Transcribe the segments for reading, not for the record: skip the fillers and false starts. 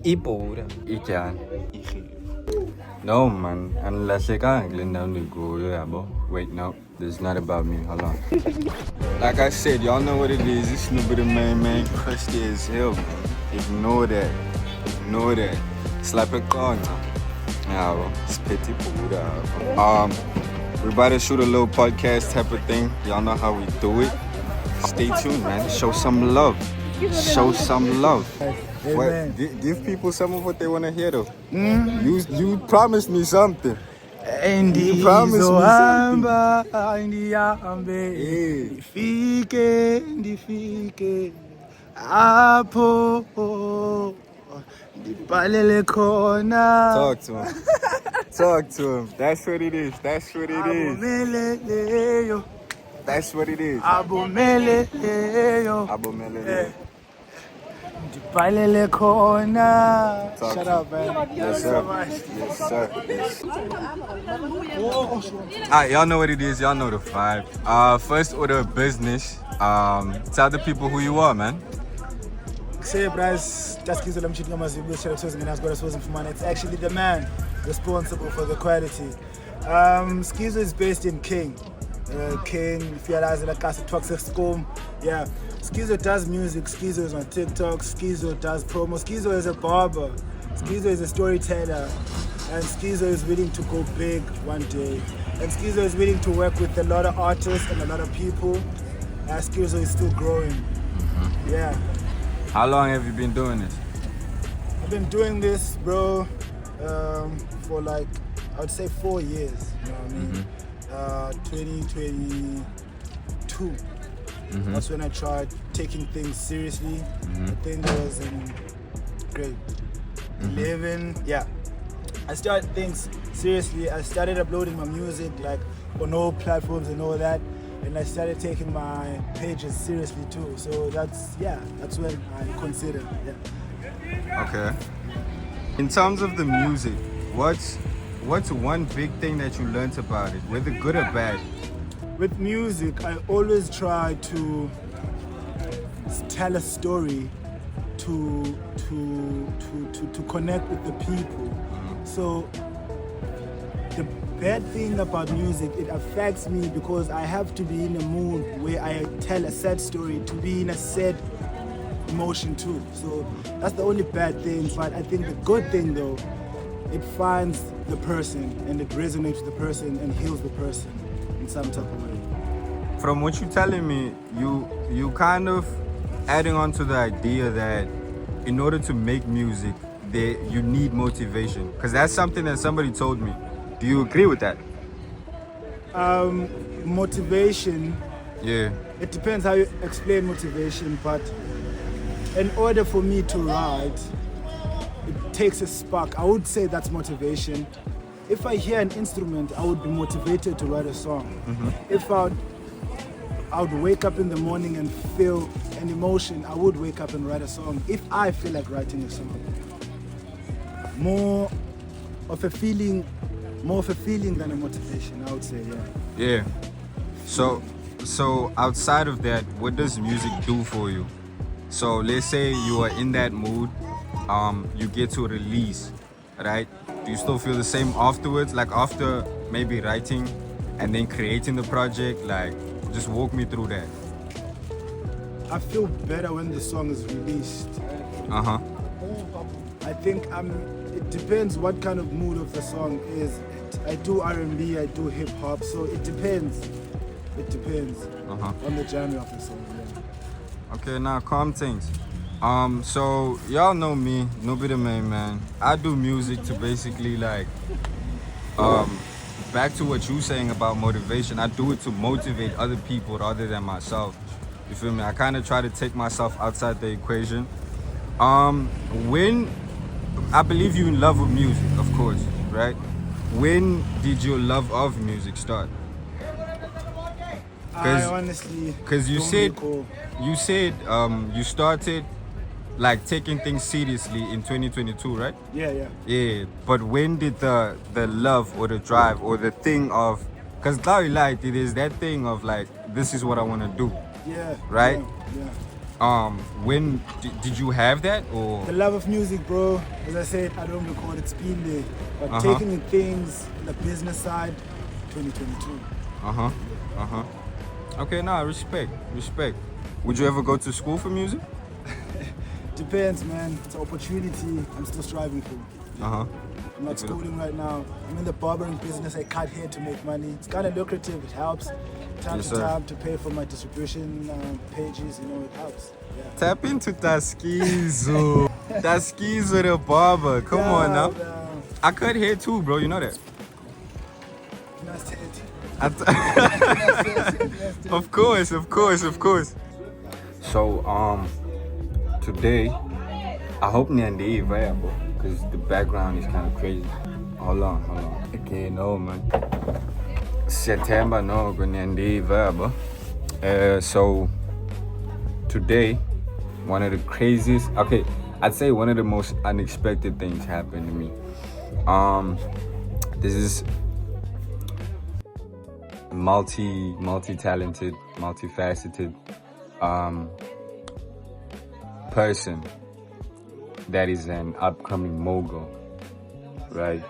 Ipura. Ikan. No man, unless I can't clean down the go, yeah, bro. Wait, no, this is not about me. Hold on. Like I said, y'all know what it is. This Snoopy the man, crusty as hell, bro. Ignore that. Ignore that. Slap a corner. Yeah, bro. It's petty pura. We're about to shoot a little podcast type of thing. Y'all know how we do it. Stay tuned, man. Show some love. Show some love. What, give people some of what they want to hear, though. You promised me something. You promised me something. Ndifike apho ndibhalele khona. Talk to him. Talk to him. That's what it is. That's what it is. Abomeleyo. That's what it is. Abomeleyo. Abomele. Ndibhalele khona. Talk Shut to up, man. Yes, sir. Yes, sir. Yes. Alright, y'all know what it is. Y'all know the vibe. First order of business. Tell the people who you are, man. It's actually the man responsible for the quality. Skizo is based in King. King, if you realize like a toxic school. Yeah. Skizo does music, Skizo is on TikTok, Skizo does promo, Skizo is a barber, Skizo is a storyteller, and Skizo is willing to go big one day. And Skizo is willing to work with a lot of artists and a lot of people. Skizo is still growing. Yeah. How long have you been doing this? I've been doing this, bro, for like, I would say 4 years, you know what I mean? 2022. That's when I tried taking things seriously. I think I was in grade 11. Yeah. I started things seriously. I started uploading my music like on all platforms and all that. And I started taking my pages seriously too. So that's when I consider. Yeah. Okay. In terms of the music, what's one big thing that you learned about it, whether good or bad? With music, I always try to tell a story to connect with the people. So the bad thing about music, it affects me because I have to be in a mood where I tell a sad story to be in a sad emotion too. So that's the only bad thing. But I think the good thing though, it finds the person and it resonates with the person and heals the person in some type of way. From what you're telling me, you kind of adding on to the idea that in order to make music, you need motivation. Because that's something that somebody told me. Do you agree with that? Motivation. Yeah. It depends how you explain motivation, but in order for me to write, it takes a spark. I would say that's motivation. If I hear an instrument, I would be motivated to write a song. If I would wake up in the morning and feel an emotion, I would wake up and write a song. If I feel like writing a song. More of a feeling than a motivation, I would say, yeah. Yeah. So outside of that, what does music do for you? So let's say you are in that mood, you get to release, right? Do you still feel the same afterwards? Like after maybe writing and then creating the project, like just walk me through that. I feel better when the song is released. I think it depends what kind of mood of the song is. I do R&B, I do hip hop, so it depends. It depends on the genre of the song. Yeah. Okay, now calm things. So y'all know me, Snoopy the man. I do music to basically like, back to what you saying about motivation. I do it to motivate other people other than myself. You feel me? I kind of try to take myself outside the equation. When I believe you in love with music, of course, right? When did your love of music start? I honestly, because you said you started like taking things seriously in 2022, right? Yeah. But when did the love or the drive or the thing of, because it is that thing of like, this is what I want to do. Yeah. Right? Yeah. When did you have that, or? The love of music, bro. As I said, I don't record, it's been there. But taking the things, the business side, 2022. Okay, nah, respect. Would you ever go to school for music? Depends, man. It's an opportunity I'm still striving for. I'm not schooling right now. I'm in the barbering business. I cut hair to make money. It's kind of lucrative. It helps. Time to time to pay for my distribution pages. You know, it helps. Yeah. Tap into Taskizo. Taskizo the barber. Come on now. I cut hair too, bro. You know that. Of course. So today I hope Nyandi available because the background is kind of crazy. Hold on. Okay, no man. September no Nyandi available. So today one of the craziest, okay, I'd say one of the most unexpected things happened to me. This is multi-talented, multifaceted person that is an upcoming mogul, right?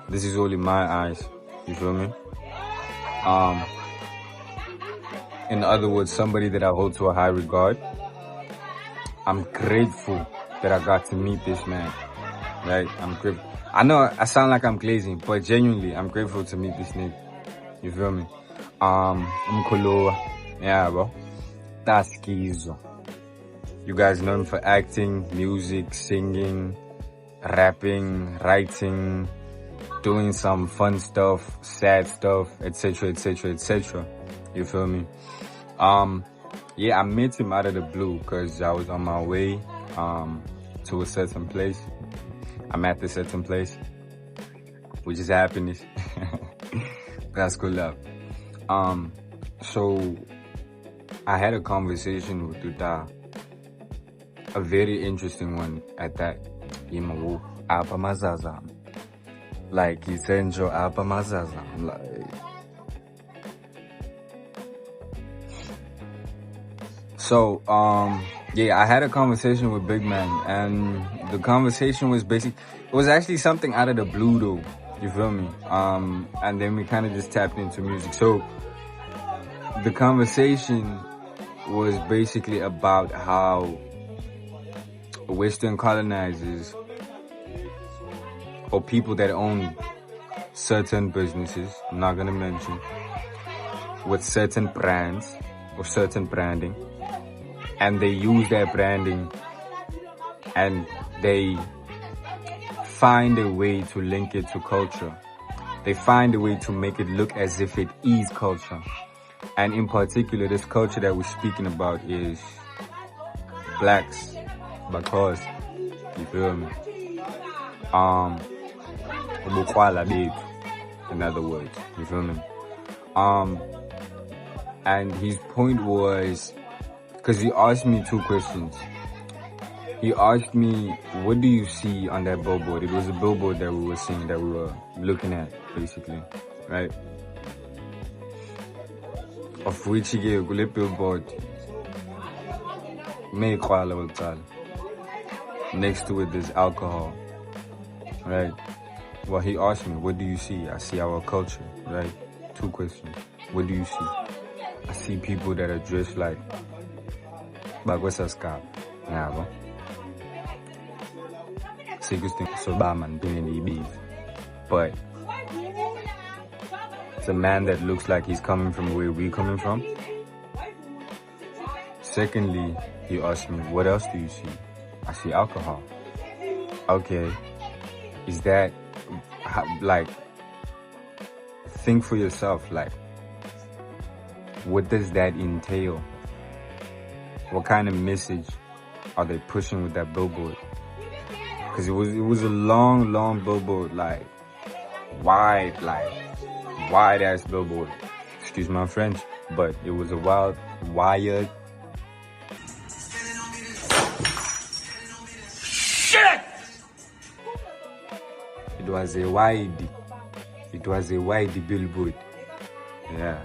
This is all in my eyes, you feel me? In other words, somebody that I hold to a high regard. I'm grateful that I got to meet this man, right? I'm grateful. I know I sound like I'm glazing, but genuinely, I'm grateful to meet this nigga. You feel me? Mkoloa. Yeah, bro. Taskizo. You guys know him for acting, music, singing, rapping, writing, doing some fun stuff, sad stuff, etc. You feel me? Yeah, I met him out of the blue because I was on my way to a certain place. I'm at the certain place, which is happiness. That's good love. So I had a conversation with Tuta, a very interesting one at that. Like he said, like. So yeah, I had a conversation with Big Man, and the conversation was it was actually something out of the blue though. You feel me? And then we kind of just tapped into music. So the conversation was basically about how Western colonizers or people that own certain businesses, I'm not gonna mention, with certain brands or certain branding, and they use their branding and they find a way to link it to culture. They find a way to make it look as if it is culture. And in particular, this culture that we're speaking about is blacks, because, you feel me? In other words, you feel me? And his point was, because he asked me two questions. He asked me, what do you see on that billboard? It was a billboard that we were seeing, that we were looking at, basically, right? Of which he gave a billboard. Next to it, there's alcohol, right? Well, he asked me, what do you see? I see our culture, right? Two questions. What do you see? I see people that are dressed like Bagwasaskap. Yeah, bro. But it's a man that looks like he's coming from where we're coming from. Secondly, he asked me, what else do you see? I see alcohol. Okay, is that, like, think for yourself, like, what does that entail? What kind of message are they pushing with that billboard? Because it was a long billboard, like wide ass billboard. Excuse my French, but it was a wired. Shit! It was a wide billboard. Yeah,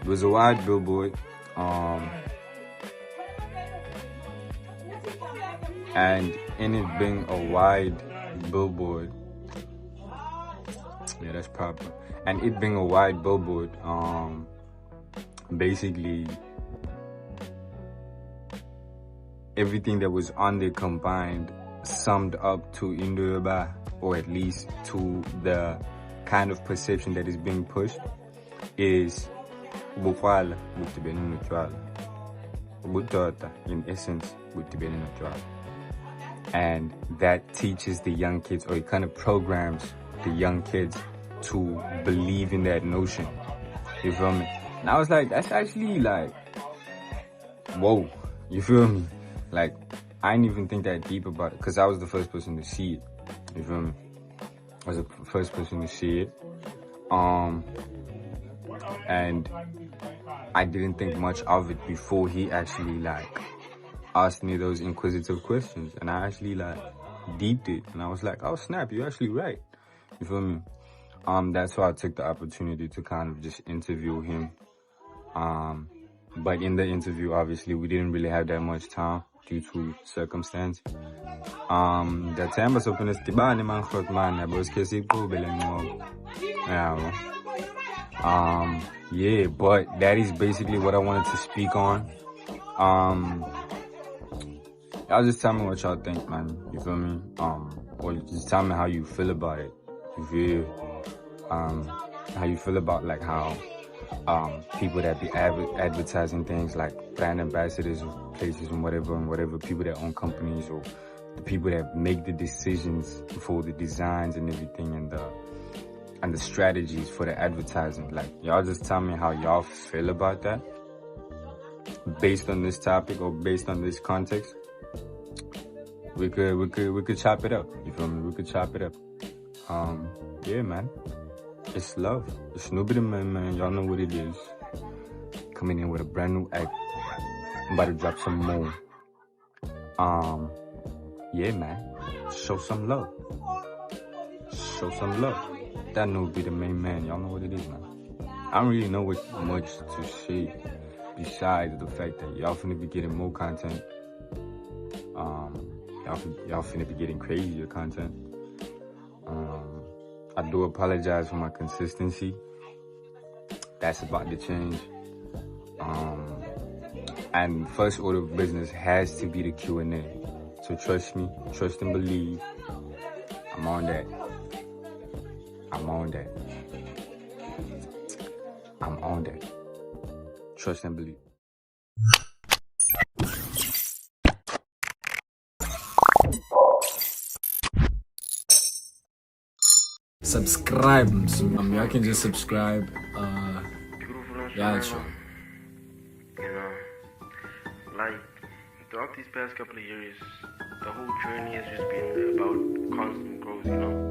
it was a wide billboard. And in it being a wide billboard, yeah, that's proper. And it being a wide billboard, basically everything that was on there combined summed up to Indioba, or at least to the kind of perception that is being pushed, is Bukwala Butibeni Nutwala. Butota, in essence, Butibeni Nutwala. And that teaches the young kids, or it kind of programs the young kids to believe in that notion. You feel me? And I was like, that's actually like, whoa. You feel me? Like, I didn't even think that deep about it, because I was the first person to see it. You feel me? I was the first person to see it. And I didn't think much of it before he actually like asked me those inquisitive questions, and I actually like deeped it, and I was like, oh snap, you're actually right. You feel me? That's why I took the opportunity to kind of just interview him. But in the interview, obviously, we didn't really have that much time due to circumstance. The time was open as Tibani man khot man, I was kissing yeah, but that is basically what I wanted to speak on. Y'all just tell me what y'all think, man. You feel me? Or just tell me how you feel about it. You feel? How you feel about like how people that be advertising things like brand ambassadors of places and whatever, people that own companies, or the people that make the decisions for the designs and everything, and the strategies for the advertising. Like, y'all just tell me how y'all feel about that based on this topic, or based on this context. We could chop it up. You feel me? We could chop it up. Yeah, man. It's love. It's nobody, man. Y'all know what it is. Coming in with a brand new act. I'm about to drop some more. Yeah, man. Show some love. Show some love. That no be the main man. Y'all know what it is, man. I don't really know what much to say besides the fact that y'all finna be getting more content. Y'all finna be getting crazier content. I do apologize for my consistency. That's about to change. And first order of business has to be the Q&A. So trust me, trust and believe. I'm on that. I'm on that. I'm on that. Trust and believe. Subscribe. Y'all can just subscribe. Yeah, sure. You know, like throughout these past couple of years, the whole journey has just been about constant growth, you know.